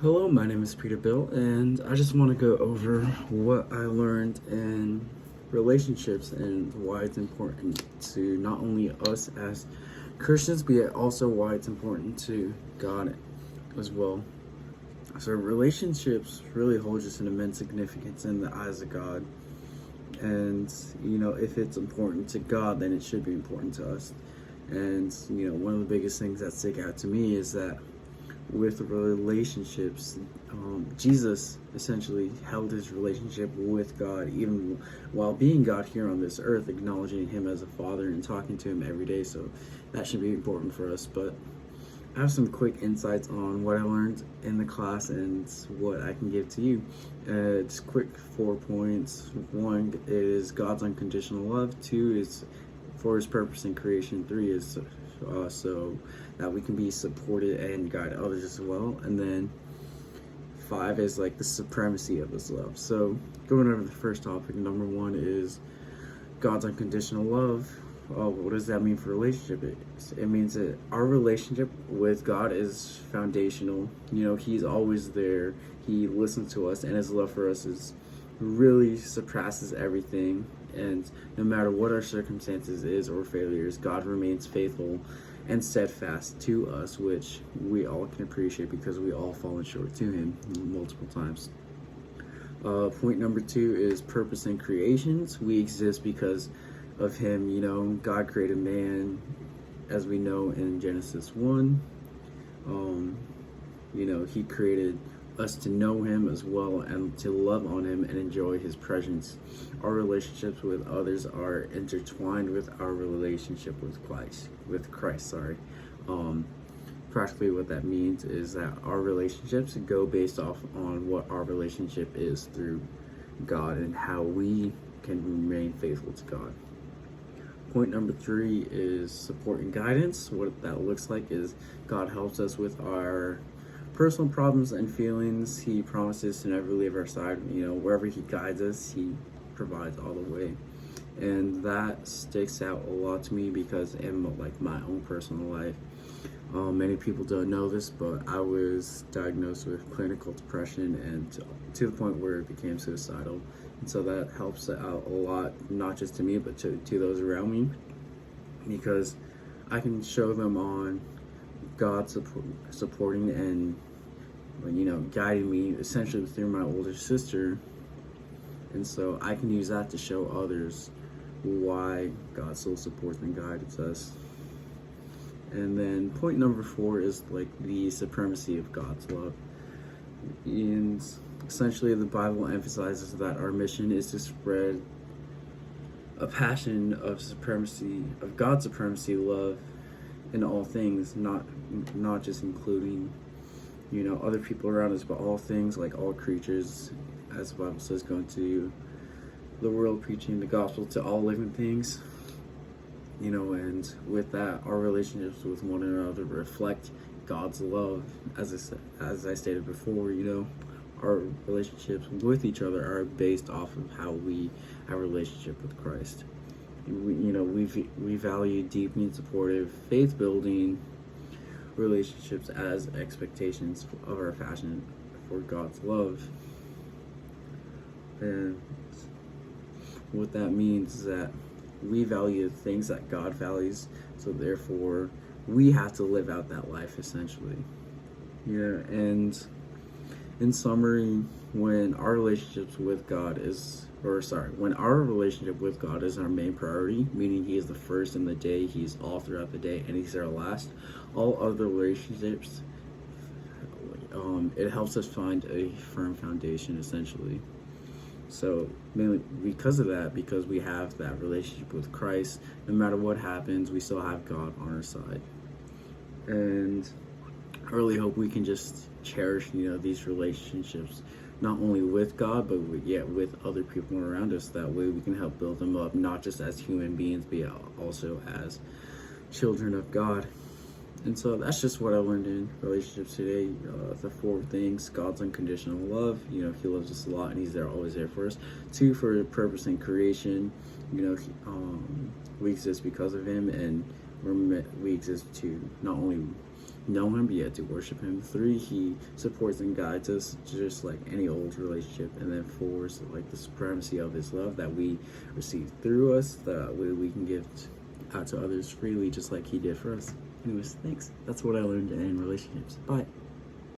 Hello, my name is Peter Bill, and I just want to go over what I learned in relationships and why it's important to not only us as Christians, but also why it's important to God as well. So, relationships really hold just an immense significance in the eyes of God. And, if it's important to God, then it should be important to us. And, one of the biggest things that stick out to me is that with relationships, Jesus essentially held his relationship with God even while being God here on this earth, acknowledging him as a father and talking to him every day. So that should be important for us. But I have some quick insights on what I learned in the class and what I can give to you. Just quick 4 points. One is God's unconditional love. Two is for his purpose in creation. Three is so that we can be supported and guide others as well. And then five is like the supremacy of this love. So going over the first topic, number one is God's unconditional love. What does that mean for relationship? It means that our relationship with God is foundational. He's always there. He listens to us, and his love for us is really surpasses everything. And no matter what our circumstances is or failures, God remains faithful and steadfast to us, which we all can appreciate because we all fallen short to him multiple times. Point number two is purpose in creations. We exist because of him. God created man, as we know in Genesis 1. He created us to know him as well and to love on him and enjoy his presence. Our relationships with others are intertwined with our relationship with Christ. Practically what that means is that our relationships go based off on what our relationship is through God and how we can remain faithful to God. Point number three is support and guidance. What that looks like is God helps us with our personal problems and feelings. He promises to never leave our side. Wherever he guides us, he provides all the way. And that sticks out a lot to me because in like my own personal life, many people don't know this, but I was diagnosed with clinical depression and to the point where it became suicidal. And so that helps out a lot, not just to me, but to those around me, because I can show them on God supporting and guiding me essentially through my older sister. And so I can use that to show others why God still supports and guides us. And then point number four is like the supremacy of God's love. And essentially the Bible emphasizes that our mission is to spread a passion of God's supremacy love in all things, not just including other people around us, but all things, like all creatures, as the Bible says, going to the world preaching the gospel to all living things. And with that, our relationships with one another reflect God's love. As I stated before, our relationships with each other are based off of how we have a relationship with Christ. We value deep and supportive, faith-building relationships as expectations of our passion for God's love. And what that means is that we value the things that God values, so therefore we have to live out that life essentially. And in summary, when our relationship with God is our main priority, meaning he is the first in the day, he's all throughout the day, and he's our last, all other relationships, it helps us find a firm foundation essentially. So mainly because of that, because we have that relationship with Christ, no matter what happens, we still have God on our side. And I really hope we can just cherish, these relationships, not only with God, but with other people around us. That way we can help build them up, not just as human beings, but also as children of God. And so that's just what I learned in relationships today. The four things: God's unconditional love. He loves us a lot and he's always there for us. Two, for purpose in creation. We exist because of him, and we exist to not only know him, but yet to worship him. 3, he supports and guides us just like any old relationship. And then 4 is like the supremacy of his love that we receive through us, that we can give out to others freely, just like he did for us. Anyways, thanks. That's what I learned in relationships. Bye.